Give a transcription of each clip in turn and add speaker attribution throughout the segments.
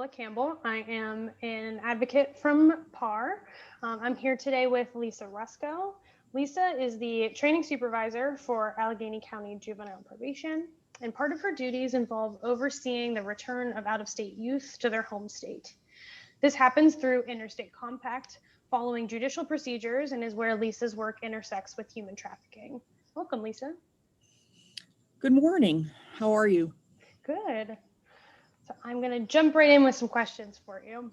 Speaker 1: Willa Campbell. I am an advocate from PAAR. I'm here today with Lisa Rusko. Lisa is the Training Supervisor for Allegheny County Juvenile Probation, and part of her duties involve overseeing the return of out-of-state youth to their home state. This happens through Interstate Compact, following judicial procedures, and is where Lisa's work intersects with human trafficking. Welcome, Lisa.
Speaker 2: Good morning. How are you?
Speaker 1: Good. So I'm going to jump right in with some questions for you.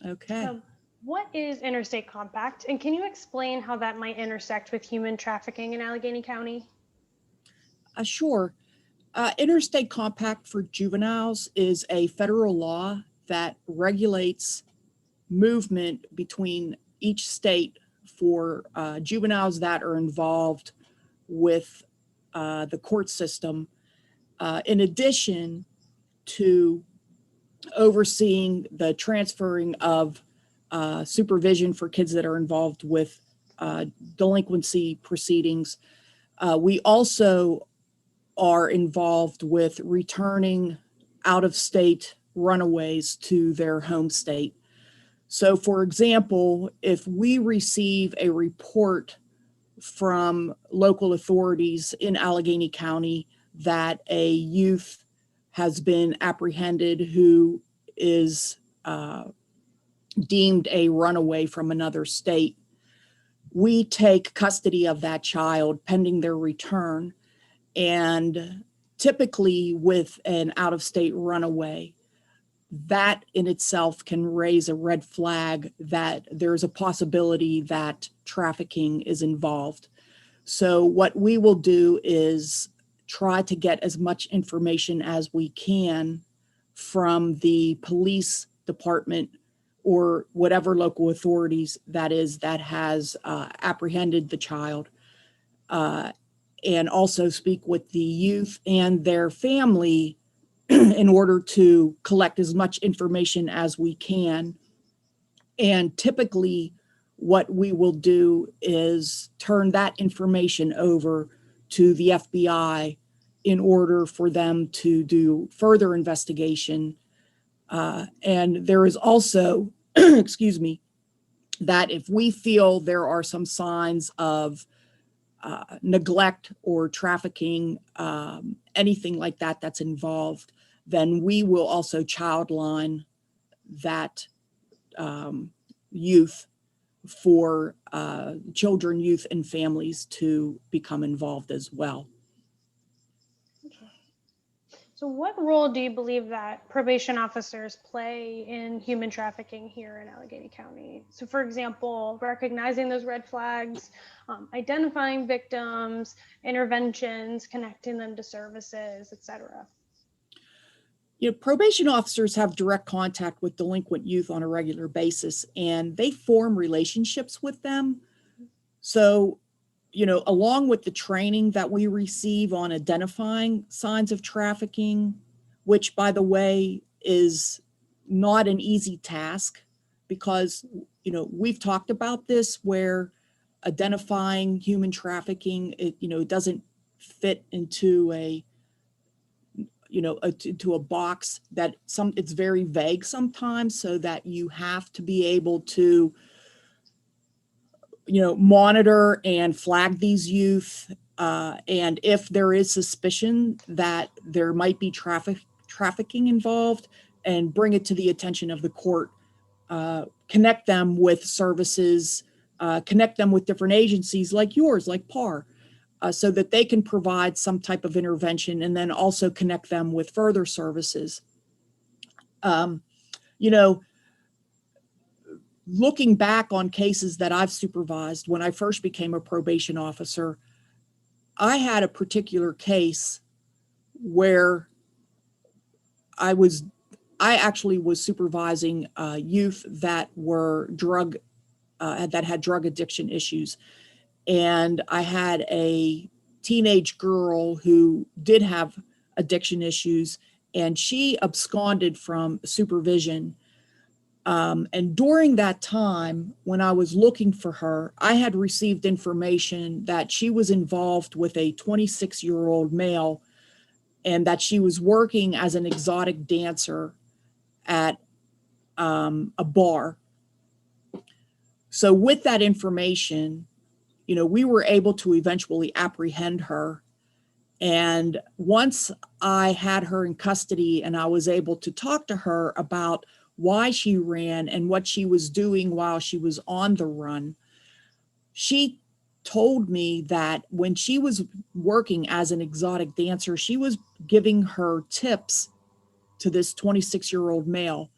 Speaker 2: Okay.
Speaker 1: What is Interstate Compact, and can you explain how that might intersect with human trafficking in Allegheny County?
Speaker 2: Sure. Interstate Compact for juveniles is a federal law that regulates movement between each state for juveniles that are involved with the court system, in addition to overseeing the transferring of supervision for kids that are involved with delinquency proceedings. We also are involved with returning out-of-state runaways to their home state. So, for example, if we receive a report from local authorities in Allegheny County that a youth has been apprehended who is deemed a runaway from another state, we take custody of that child pending their return. And typically with an out-of-state runaway, that in itself can raise a red flag that there's a possibility that trafficking is involved. So what we will do is try to get as much information as we can from the police department or whatever local authorities that is that has apprehended the child, and also speak with the youth and their family in order to collect as much information as we can. And typically what we will do is turn that information over to the FBI in order for them to do further investigation. And there is also, excuse me, that if we feel there are some signs of neglect or trafficking, anything like that that's involved, then we will also childline that youth for children, youth, and families to become involved as well.
Speaker 1: Okay. So what role do you believe that probation officers play in human trafficking here in Allegheny County? So for example, recognizing those red flags, identifying victims, interventions, connecting them to services, etc.
Speaker 2: You know, probation officers have direct contact with delinquent youth on a regular basis, and they form relationships with them. So, you know, along with the training that we receive on identifying signs of trafficking, which, by the way, is not an easy task because, you know, we've talked about this where identifying human trafficking, it doesn't fit into into a box that it's very vague sometimes, so that you have to be able to, monitor and flag these youth. And if there is suspicion that there might be trafficking involved, and bring it to the attention of the court, connect them with services, connect them with different agencies like yours, like PAAR, so that they can provide some type of intervention, and then also connect them with further services. Looking back on cases that I've supervised, when I first became a probation officer, I had a particular case where I actually was supervising youth that were that had drug addiction issues. And I had a teenage girl who did have addiction issues, and she absconded from supervision. And during that time, when I was looking for her, I had received information that she was involved with a 26-year-old male, and that she was working as an exotic dancer at a bar. So with that information, we were able to eventually apprehend her. And once I had her in custody and I was able to talk to her about why she ran and what she was doing while she was on the run, she told me that when she was working as an exotic dancer, she was giving her tips to this 26-year-old male.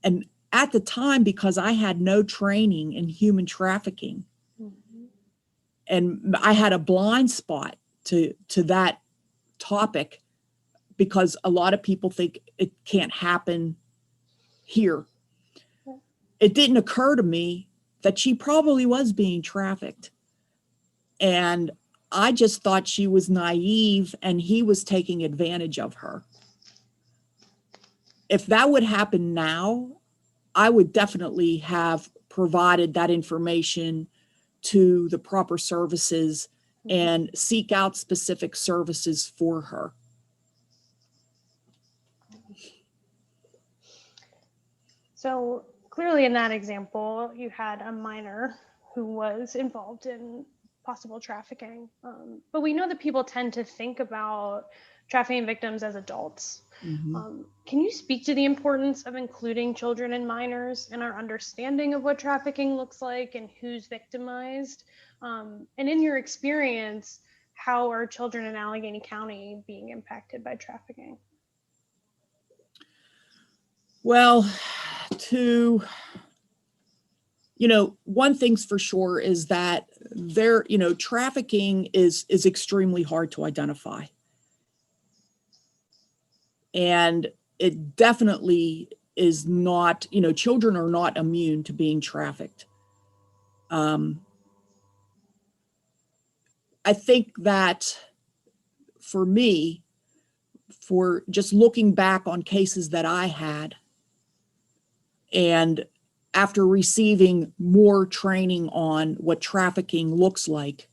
Speaker 2: And at the time, because I had no training in human trafficking, and I had a blind spot to that topic, because a lot of people think it can't happen here. It didn't occur to me that she probably was being trafficked. And I just thought she was naive and he was taking advantage of her. If that would happen now, I would definitely have provided that information to the proper services and seek out specific services for her.
Speaker 1: So clearly in that example, you had a minor who was involved in possible trafficking. But we know that people tend to think about trafficking victims as adults. Can you speak to the importance of including children and minors in our understanding of what trafficking looks like and who's victimized? And in your experience, how are children in Allegheny County being impacted by trafficking?
Speaker 2: Well, one thing's for sure is that trafficking is extremely hard to identify. And it definitely is not, children are not immune to being trafficked. I think that for me, for just looking back on cases that I had, and after receiving more training on what trafficking looks like,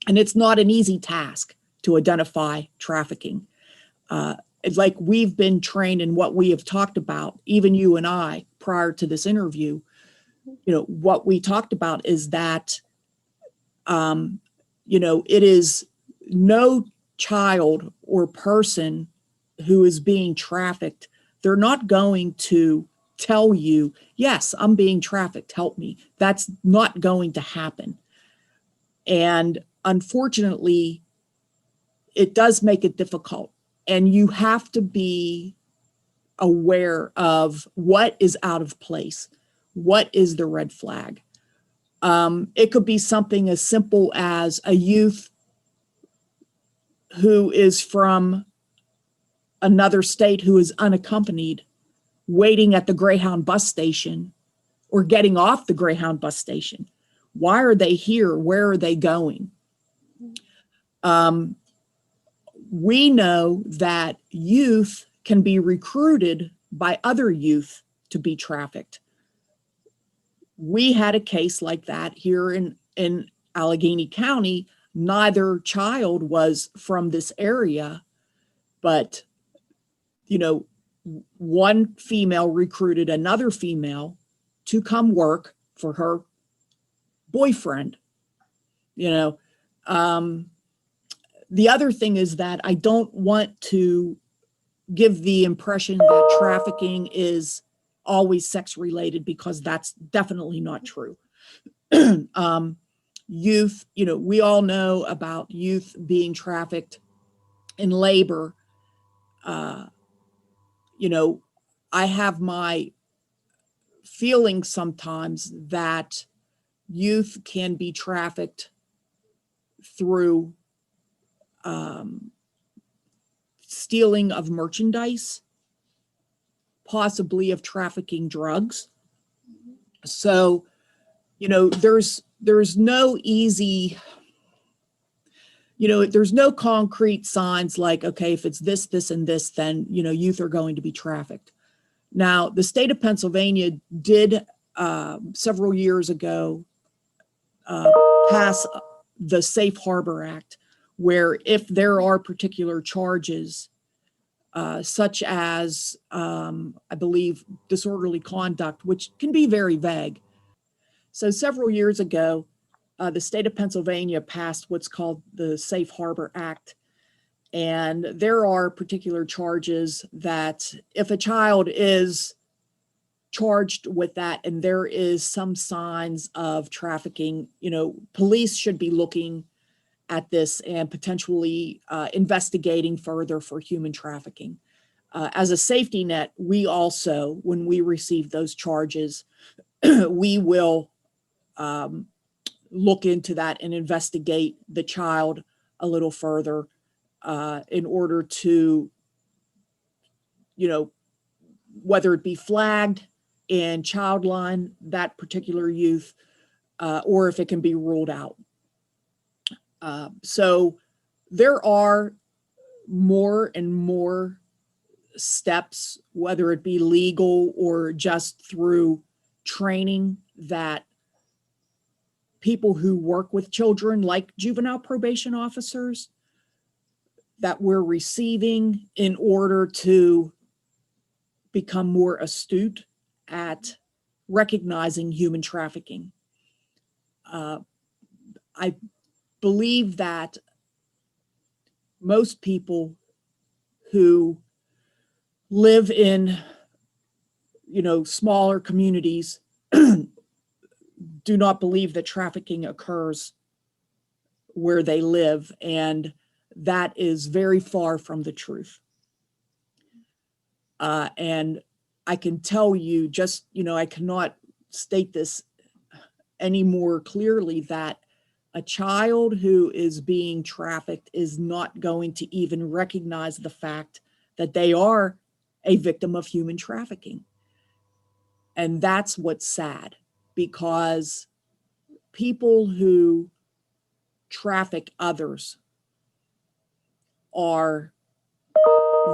Speaker 2: and it's not an easy task to identify trafficking. It's like we've been trained in what we have talked about, even you and I, prior to this interview. What we talked about is that, it is no child or person who is being trafficked. They're not going to tell you, yes, I'm being trafficked, help me. That's not going to happen. And unfortunately, it does make it difficult. And you have to be aware of what is out of place. What is the red flag? It could be something as simple as a youth who is from another state who is unaccompanied, waiting at the Greyhound bus station or getting off the Greyhound bus station. Why are they here? Where are they going? We know that youth can be recruited by other youth to be trafficked. We had a case like that here in Allegheny County. Neither child was from this area, but, one female recruited another female to come work for her boyfriend. The other thing is that I don't want to give the impression that trafficking is always sex related, because that's definitely not true. Youth, we all know about youth being trafficked in labor. I have my feelings sometimes that youth can be trafficked through stealing of merchandise, possibly of trafficking drugs. So, there's no easy, there's no concrete signs like, okay, if it's this, this, and this, then, youth are going to be trafficked. Now, the state of Pennsylvania did several years ago pass the Safe Harbor Act, where if there are particular charges such as, I believe, disorderly conduct, which can be very vague. So several years ago, the state of Pennsylvania passed what's called the Safe Harbor Act. And there are particular charges that if a child is charged with that and there is some signs of trafficking, police should be looking at this and potentially investigating further for human trafficking. As a safety net, we also, when we receive those charges, we will look into that and investigate the child a little further in order to, whether it be flagged in child line, that particular youth, or if it can be ruled out. So there are more and more steps, whether it be legal or just through training, that people who work with children, like juvenile probation officers, that we're receiving in order to become more astute at recognizing human trafficking. I believe that most people who live in, smaller communities do not believe that trafficking occurs where they live, and that is very far from the truth. And I can tell you just, I cannot state this any more clearly, that a child who is being trafficked is not going to even recognize the fact that they are a victim of human trafficking. And that's what's sad, because people who traffic others are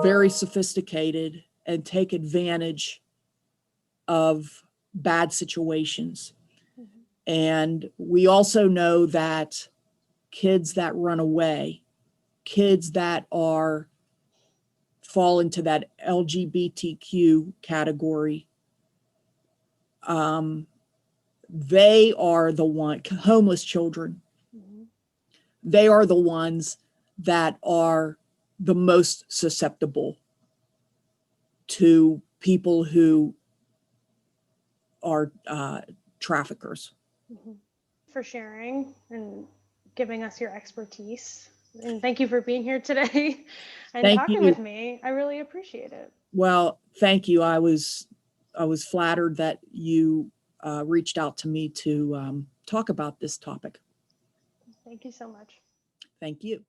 Speaker 2: very sophisticated and take advantage of bad situations. And we also know that kids that run away, kids that fall into that LGBTQ category, they are the homeless children, they are the ones that are the most susceptible to people who are traffickers.
Speaker 1: For sharing and giving us your expertise. And thank you for being here today and talking with me. I really appreciate it.
Speaker 2: Well, thank you. I was flattered that you reached out to me to talk about this topic.
Speaker 1: Thank you so much.
Speaker 2: Thank you.